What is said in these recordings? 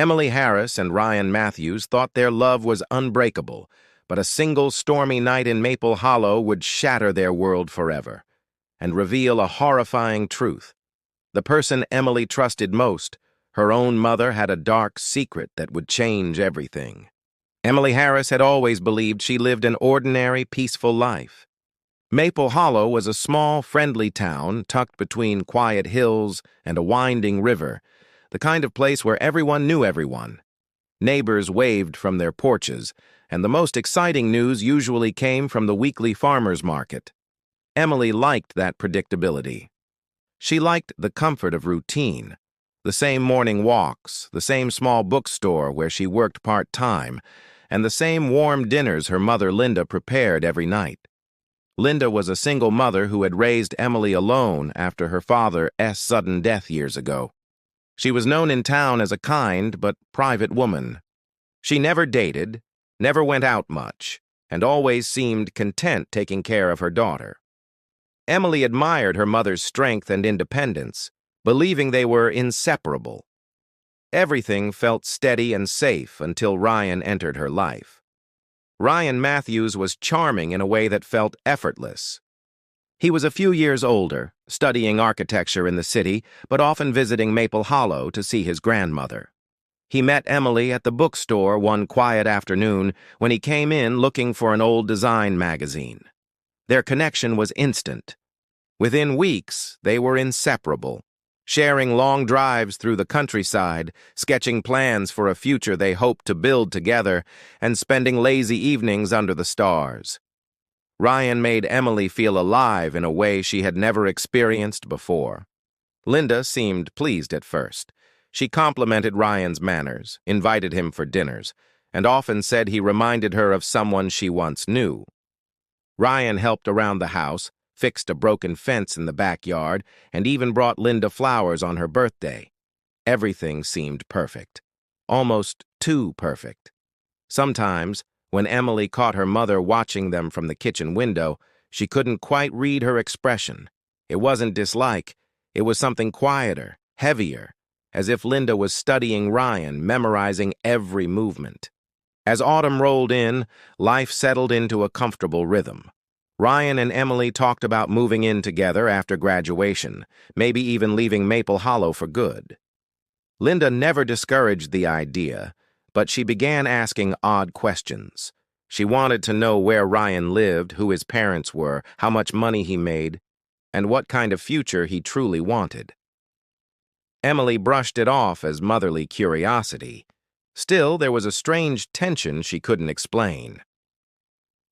Emily Harris and Ryan Matthews thought their love was unbreakable, but a single stormy night in Maple Hollow would shatter their world forever and reveal a horrifying truth. The person Emily trusted most, her own mother, had a dark secret that would change everything. Emily Harris had always believed she lived an ordinary, peaceful life. Maple Hollow was a small, friendly town tucked between quiet hills and a winding river, the kind of place where everyone knew everyone. Neighbors waved from their porches, and the most exciting news usually came from the weekly farmers market. Emily liked that predictability. She liked the comfort of routine, the same morning walks, the same small bookstore where she worked part-time, and the same warm dinners her mother Linda prepared every night. Linda was a single mother who had raised Emily alone after her father's sudden death years ago. She was known in town as a kind but private woman. She never dated, never went out much, and always seemed content taking care of her daughter. Emily admired her mother's strength and independence, believing they were inseparable. Everything felt steady and safe until Ryan entered her life. Ryan Matthews was charming in a way that felt effortless. He was a few years older, studying architecture in the city, but often visiting Maple Hollow to see his grandmother. He met Emily at the bookstore one quiet afternoon when he came in looking for an old design magazine. Their connection was instant. Within weeks, they were inseparable, sharing long drives through the countryside, sketching plans for a future they hoped to build together, and spending lazy evenings under the stars. Ryan made Emily feel alive in a way she had never experienced before. Linda seemed pleased at first. She complimented Ryan's manners, invited him for dinners, and often said he reminded her of someone she once knew. Ryan helped around the house, fixed a broken fence in the backyard, and even brought Linda flowers on her birthday. Everything seemed perfect. Almost too perfect. Sometimes, when Emily caught her mother watching them from the kitchen window, she couldn't quite read her expression. It wasn't dislike, it was something quieter, heavier, as if Linda was studying Ryan, memorizing every movement. As autumn rolled in, life settled into a comfortable rhythm. Ryan and Emily talked about moving in together after graduation, maybe even leaving Maple Hollow for good. Linda never discouraged the idea, but she began asking odd questions. She wanted to know where Ryan lived, who his parents were, how much money he made, and what kind of future he truly wanted. Emily brushed it off as motherly curiosity. Still, there was a strange tension she couldn't explain.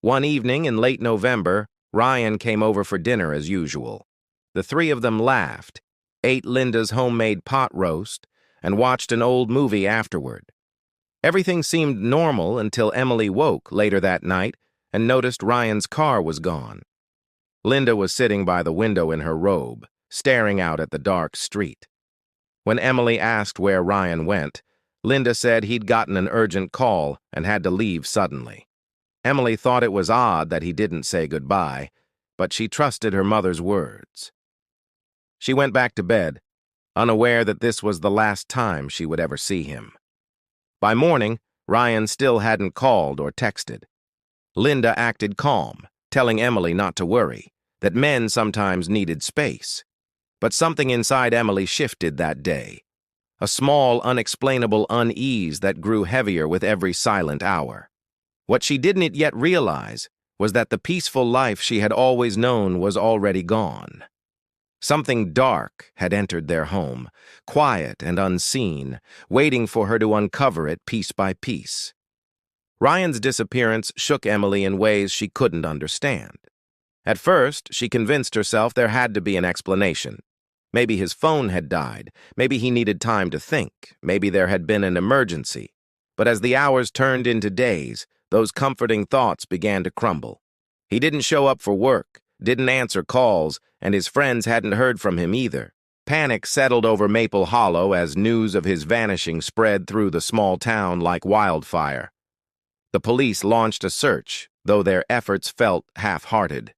One evening in late November, Ryan came over for dinner as usual. The three of them laughed, ate Linda's homemade pot roast, and watched an old movie afterward. Everything seemed normal until Emily woke later that night and noticed Ryan's car was gone. Linda was sitting by the window in her robe, staring out at the dark street. When Emily asked where Ryan went, Linda said he'd gotten an urgent call and had to leave suddenly. Emily thought it was odd that he didn't say goodbye, but she trusted her mother's words. She went back to bed, unaware that this was the last time she would ever see him. By morning, Ryan still hadn't called or texted. Linda acted calm, telling Emily not to worry, that men sometimes needed space. But something inside Emily shifted that day, a small, unexplainable unease that grew heavier with every silent hour. What she didn't yet realize was that the peaceful life she had always known was already gone. Something dark had entered their home, quiet and unseen, waiting for her to uncover it piece by piece. Ryan's disappearance shook Emily in ways she couldn't understand. At first, she convinced herself there had to be an explanation. Maybe his phone had died, maybe he needed time to think, maybe there had been an emergency. But as the hours turned into days, those comforting thoughts began to crumble. He didn't show up for work, didn't answer calls, and his friends hadn't heard from him either. Panic settled over Maple Hollow as news of his vanishing spread through the small town like wildfire. The police launched a search, though their efforts felt half-hearted.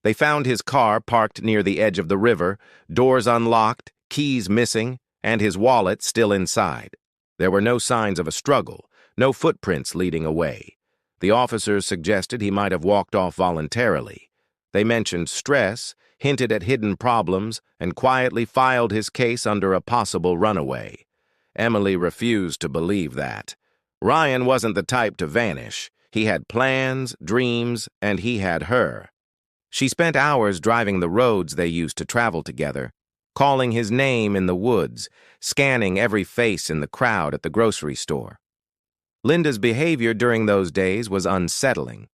They found his car parked near the edge of the river, doors unlocked, keys missing, and his wallet still inside. There were no signs of a struggle, no footprints leading away. The officers suggested he might have walked off voluntarily. They mentioned stress, hinted at hidden problems, and quietly filed his case under a possible runaway. Emily refused to believe that. Ryan wasn't the type to vanish. He had plans, dreams, and he had her. She spent hours driving the roads they used to travel together, calling his name in the woods, scanning every face in the crowd at the grocery store. Linda's behavior during those days was unsettling.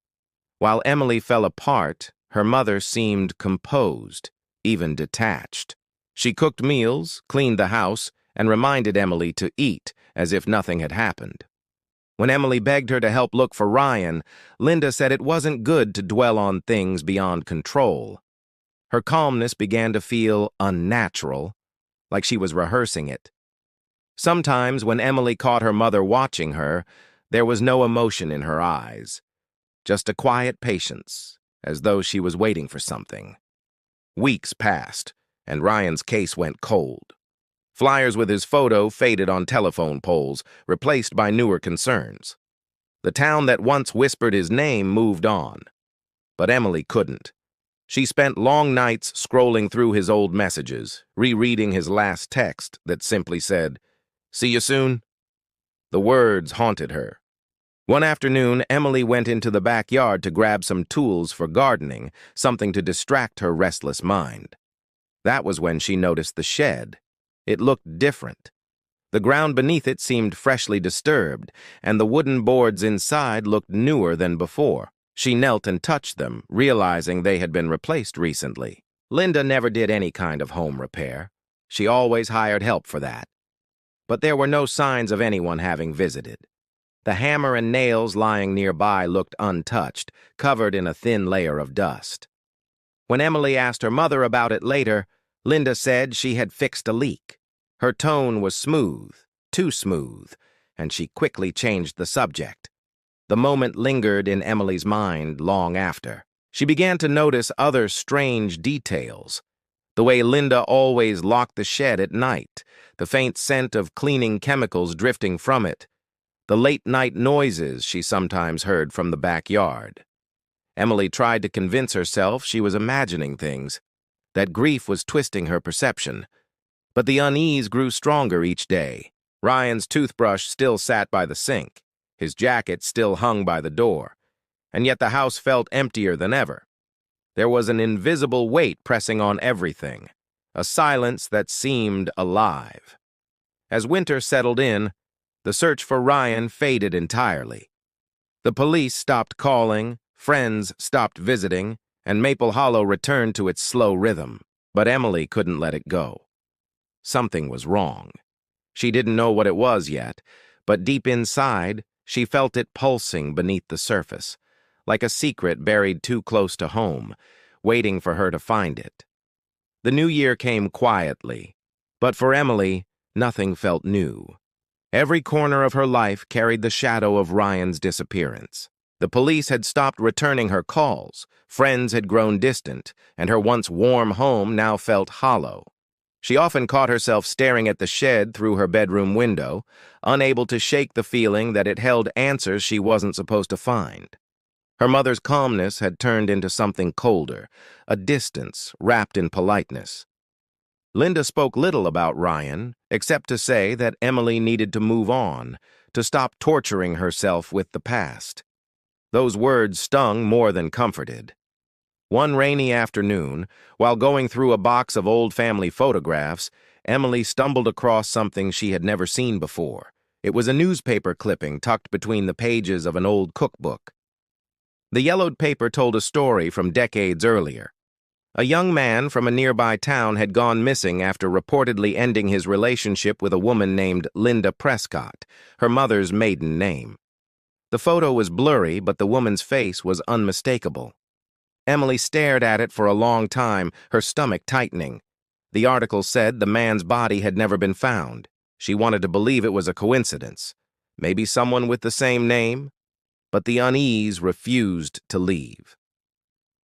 While Emily fell apart, her mother seemed composed, even detached. She cooked meals, cleaned the house, and reminded Emily to eat as if nothing had happened. When Emily begged her to help look for Ryan, Linda said it wasn't good to dwell on things beyond control. Her calmness began to feel unnatural, like she was rehearsing it. Sometimes when Emily caught her mother watching her, there was no emotion in her eyes, just a quiet patience, as though she was waiting for something. Weeks passed, and Ryan's case went cold. Flyers with his photo faded on telephone poles, replaced by newer concerns. The town that once whispered his name moved on. But Emily couldn't. She spent long nights scrolling through his old messages, rereading his last text that simply said, "See you soon." The words haunted her. One afternoon, Emily went into the backyard to grab some tools for gardening, something to distract her restless mind. That was when she noticed the shed. It looked different. The ground beneath it seemed freshly disturbed, and the wooden boards inside looked newer than before. She knelt and touched them, realizing they had been replaced recently. Linda never did any kind of home repair. She always hired help for that. But there were no signs of anyone having visited. The hammer and nails lying nearby looked untouched, covered in a thin layer of dust. When Emily asked her mother about it later, Linda said she had fixed a leak. Her tone was smooth, too smooth, and she quickly changed the subject. The moment lingered in Emily's mind long after. She began to notice other strange details. The way Linda always locked the shed at night, the faint scent of cleaning chemicals drifting from it, the late-night noises she sometimes heard from the backyard. Emily tried to convince herself she was imagining things, that grief was twisting her perception. But the unease grew stronger each day. Ryan's toothbrush still sat by the sink. His jacket still hung by the door. And yet the house felt emptier than ever. There was an invisible weight pressing on everything, a silence that seemed alive. As winter settled in, the search for Ryan faded entirely. The police stopped calling, friends stopped visiting, and Maple Hollow returned to its slow rhythm. But Emily couldn't let it go. Something was wrong. She didn't know what it was yet, but deep inside, she felt it pulsing beneath the surface, like a secret buried too close to home, waiting for her to find it. The new year came quietly, but for Emily, nothing felt new. Every corner of her life carried the shadow of Ryan's disappearance. The police had stopped returning her calls, friends had grown distant, and her once warm home now felt hollow. She often caught herself staring at the shed through her bedroom window, unable to shake the feeling that it held answers she wasn't supposed to find. Her mother's calmness had turned into something colder, a distance wrapped in politeness. Linda spoke little about Ryan, except to say that Emily needed to move on, to stop torturing herself with the past. Those words stung more than comforted. One rainy afternoon, while going through a box of old family photographs, Emily stumbled across something she had never seen before. It was a newspaper clipping tucked between the pages of an old cookbook. The yellowed paper told a story from decades earlier. A young man from a nearby town had gone missing after reportedly ending his relationship with a woman named Linda Prescott, her mother's maiden name. The photo was blurry, but the woman's face was unmistakable. Emily stared at it for a long time, her stomach tightening. The article said the man's body had never been found. She wanted to believe it was a coincidence. Maybe someone with the same name? But the unease refused to leave.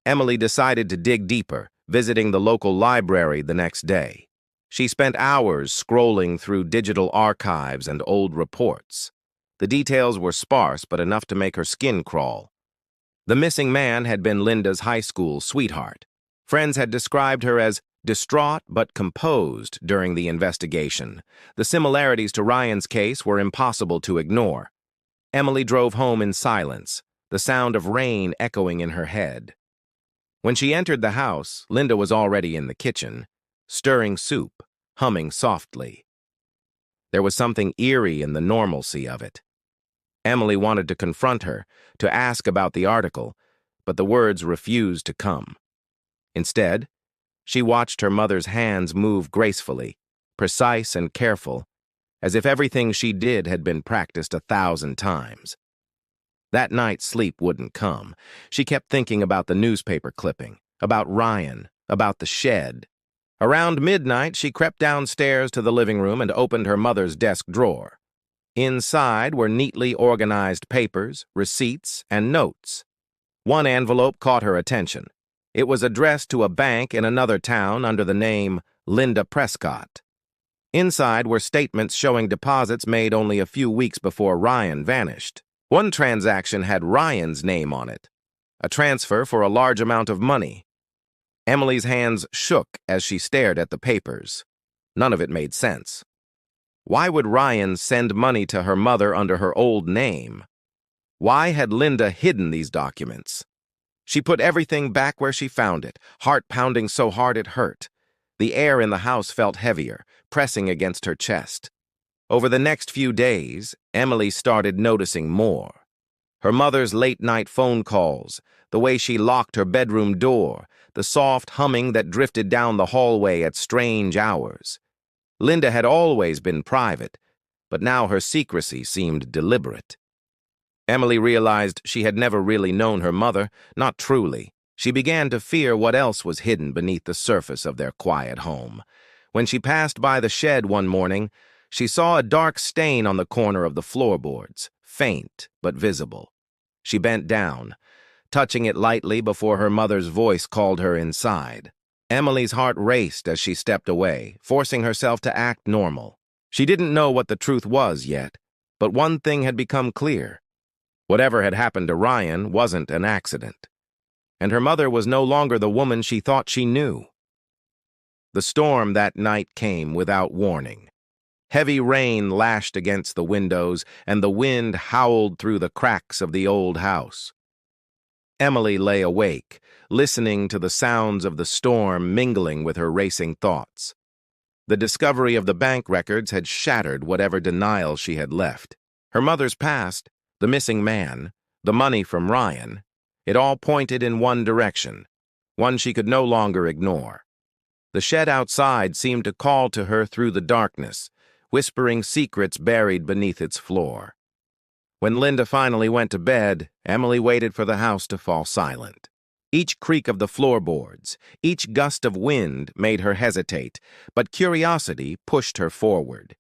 Emily decided to dig deeper, visiting the local library the next day. She spent hours scrolling through digital archives and old reports. The details were sparse, but enough to make her skin crawl. The missing man had been Linda's high school sweetheart. Friends had described her as distraught but composed during the investigation. The similarities to Ryan's case were impossible to ignore. Emily drove home in silence, the sound of rain echoing in her head. When she entered the house, Linda was already in the kitchen, stirring soup, humming softly. There was something eerie in the normalcy of it. Emily wanted to confront her, to ask about the article, but the words refused to come. Instead, she watched her mother's hands move gracefully, precise and careful, as if everything she did had been practiced 1,000 times. That night, sleep wouldn't come. She kept thinking about the newspaper clipping, about Ryan, about the shed. Around midnight, she crept downstairs to the living room and opened her mother's desk drawer. Inside were neatly organized papers, receipts, and notes. One envelope caught her attention. It was addressed to a bank in another town under the name Linda Prescott. Inside were statements showing deposits made only a few weeks before Ryan vanished. One transaction had Ryan's name on it, a transfer for a large amount of money. Emily's hands shook as she stared at the papers. None of it made sense. Why would Ryan send money to her mother under her old name? Why had Linda hidden these documents? She put everything back where she found it, heart pounding so hard it hurt. The air in the house felt heavier, pressing against her chest. Over the next few days, Emily started noticing more. Her mother's late-night phone calls, the way she locked her bedroom door, the soft humming that drifted down the hallway at strange hours. Linda had always been private, but now her secrecy seemed deliberate. Emily realized she had never really known her mother, not truly. She began to fear what else was hidden beneath the surface of their quiet home. When she passed by the shed one morning, she saw a dark stain on the corner of the floorboards, faint but visible. She bent down, touching it lightly before her mother's voice called her inside. Emily's heart raced as she stepped away, forcing herself to act normal. She didn't know what the truth was yet, but one thing had become clear. Whatever had happened to Ryan wasn't an accident. And her mother was no longer the woman she thought she knew. The storm that night came without warning. Heavy rain lashed against the windows, and the wind howled through the cracks of the old house. Emily lay awake, listening to the sounds of the storm mingling with her racing thoughts. The discovery of the bank records had shattered whatever denial she had left. Her mother's past, the missing man, the money from Ryan, it all pointed in one direction, one she could no longer ignore. The shed outside seemed to call to her through the darkness, whispering secrets buried beneath its floor. When Linda finally went to bed, Emily waited for the house to fall silent. Each creak of the floorboards, each gust of wind made her hesitate, but curiosity pushed her forward.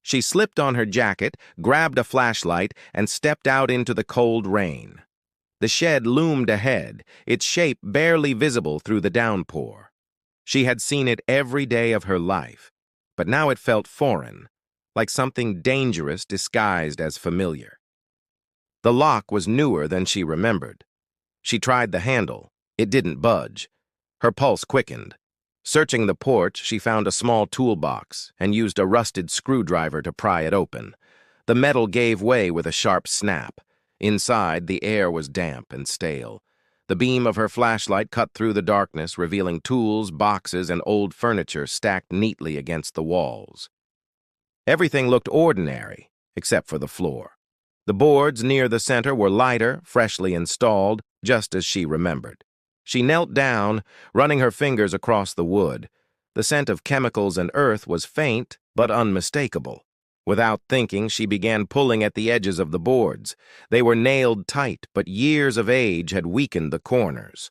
She slipped on her jacket, grabbed a flashlight, and stepped out into the cold rain. The shed loomed ahead, its shape barely visible through the downpour. She had seen it every day of her life, but now it felt foreign, like something dangerous disguised as familiar. The lock was newer than she remembered. She tried the handle. It didn't budge. Her pulse quickened. Searching the porch, she found a small toolbox and used a rusted screwdriver to pry it open. The metal gave way with a sharp snap. Inside, the air was damp and stale. The beam of her flashlight cut through the darkness, revealing tools, boxes, and old furniture stacked neatly against the walls. Everything looked ordinary, except for the floor. The boards near the center were lighter, freshly installed, just as she remembered. She knelt down, running her fingers across the wood. The scent of chemicals and earth was faint, but unmistakable. Without thinking, she began pulling at the edges of the boards. They were nailed tight, but years of age had weakened the corners.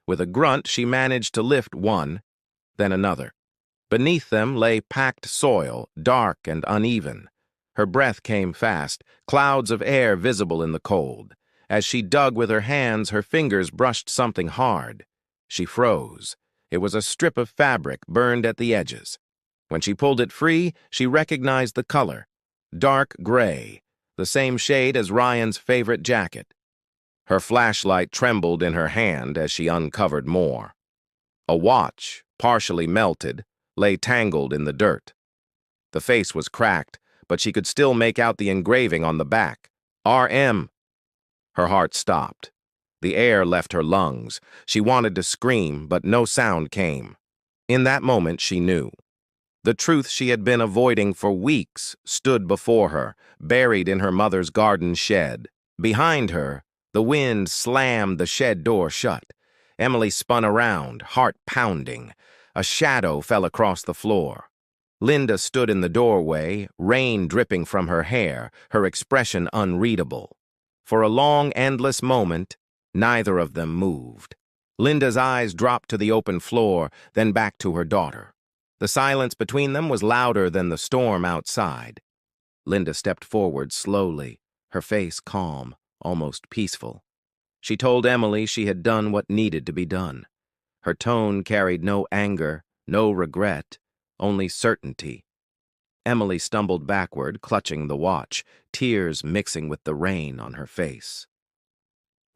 With a grunt, she managed to lift one, then another. Beneath them lay packed soil, dark and uneven. Her breath came fast, clouds of air visible in the cold. As she dug with her hands, her fingers brushed something hard. She froze. It was a strip of fabric burned at the edges. When she pulled it free, she recognized the color. Dark gray, the same shade as Ryan's favorite jacket. Her flashlight trembled in her hand as she uncovered more. A watch, partially melted, lay tangled in the dirt. The face was cracked, but she could still make out the engraving on the back. RM. Her heart stopped. The air left her lungs. She wanted to scream, but no sound came. In that moment, she knew. The truth she had been avoiding for weeks stood before her, buried in her mother's garden shed. Behind her, the wind slammed the shed door shut. Emily spun around, heart pounding. A shadow fell across the floor. Linda stood in the doorway, rain dripping from her hair, her expression unreadable. For a long, endless moment, neither of them moved. Linda's eyes dropped to the open floor, then back to her daughter. The silence between them was louder than the storm outside. Linda stepped forward slowly, her face calm, almost peaceful. She told Emily she had done what needed to be done. Her tone carried no anger, no regret, only certainty. Emily stumbled backward, clutching the watch, tears mixing with the rain on her face.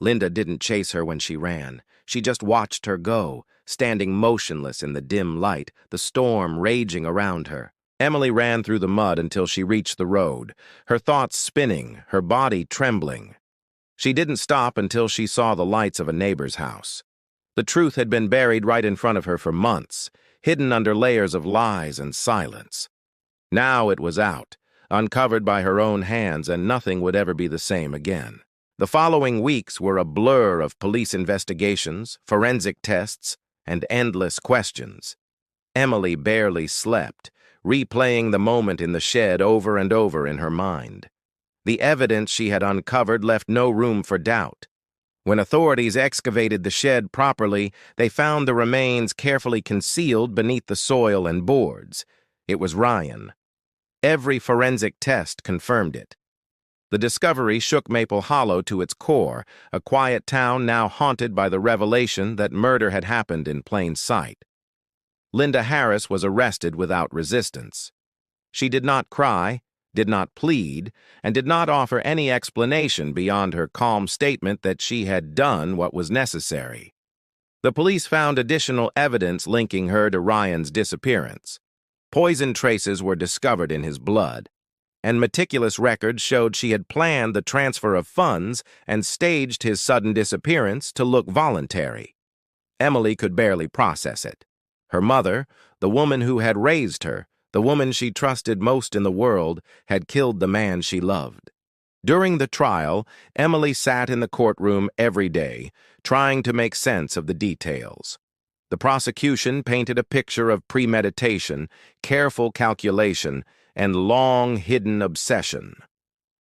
Linda didn't chase her when she ran. She just watched her go, standing motionless in the dim light, the storm raging around her. Emily ran through the mud until she reached the road, her thoughts spinning, her body trembling. She didn't stop until she saw the lights of a neighbor's house. The truth had been buried right in front of her for months, hidden under layers of lies and silence. Now it was out, uncovered by her own hands, and nothing would ever be the same again. The following weeks were a blur of police investigations, forensic tests, and endless questions. Emily barely slept, replaying the moment in the shed over and over in her mind. The evidence she had uncovered left no room for doubt. When authorities excavated the shed properly, they found the remains carefully concealed beneath the soil and boards. It was Ryan. Every forensic test confirmed it. The discovery shook Maple Hollow to its core, a quiet town now haunted by the revelation that murder had happened in plain sight. Linda Harris was arrested without resistance. She did not cry, did not plead, and did not offer any explanation beyond her calm statement that she had done what was necessary. The police found additional evidence linking her to Ryan's disappearance. Poison traces were discovered in his blood, and meticulous records showed she had planned the transfer of funds and staged his sudden disappearance to look voluntary. Emily could barely process it. Her mother, the woman who had raised her, the woman she trusted most in the world, had killed the man she loved. During the trial, Emily sat in the courtroom every day, trying to make sense of the details. The prosecution painted a picture of premeditation, careful calculation, and long hidden obsession.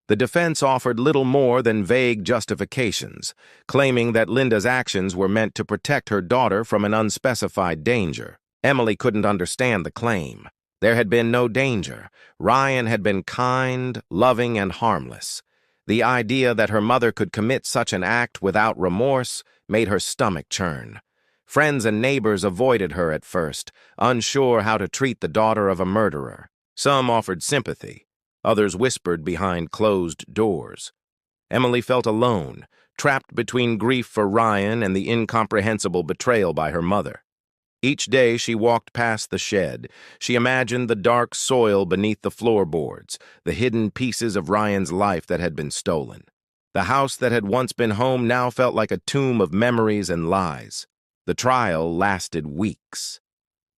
The defense offered little more than vague justifications, claiming that Linda's actions were meant to protect her daughter from an unspecified danger. Emily couldn't understand the claim. There had been no danger. Ryan had been kind, loving, and harmless. The idea that her mother could commit such an act without remorse made her stomach churn. Friends and neighbors avoided her at first, unsure how to treat the daughter of a murderer. Some offered sympathy. Others whispered behind closed doors. Emily felt alone, trapped between grief for Ryan and the incomprehensible betrayal by her mother. Each day she walked past the shed, she imagined the dark soil beneath the floorboards, the hidden pieces of Ryan's life that had been stolen. The house that had once been home now felt like a tomb of memories and lies. The trial lasted weeks.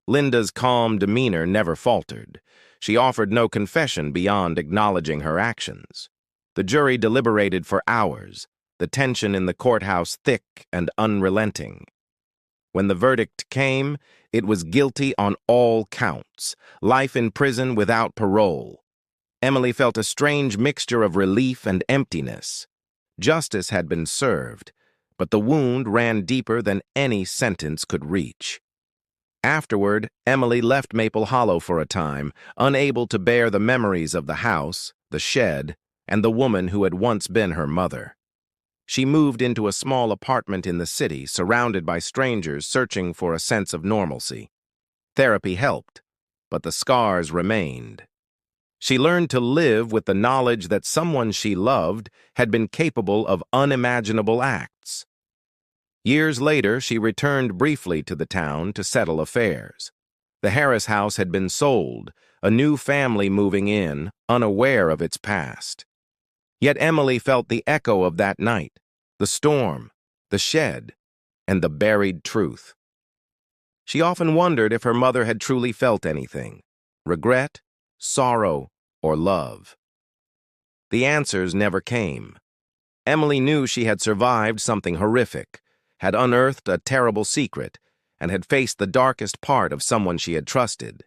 Linda's calm demeanor never faltered. She offered no confession beyond acknowledging her actions. The jury deliberated for hours, the tension in the courthouse thick and unrelenting. When the verdict came, it was guilty on all counts, life in prison without parole. Emily felt a strange mixture of relief and emptiness. Justice had been served, but the wound ran deeper than any sentence could reach. Afterward, Emily left Maple Hollow for a time, unable to bear the memories of the house, the shed, and the woman who had once been her mother. She moved into a small apartment in the city, surrounded by strangers searching for a sense of normalcy. Therapy helped. but the scars remained. She learned to live with the knowledge that someone she loved had been capable of unimaginable acts. Years later, she returned briefly to the town to settle affairs. The Harris house had been sold, a new family moving in, unaware of its past. Yet Emily felt the echo of that night, the storm, the shed, and the buried truth. She often wondered if her mother had truly felt anything: regret, sorrow, or love. The answers never came. Emily knew she had survived something horrific, had unearthed a terrible secret, and had faced the darkest part of someone she had trusted.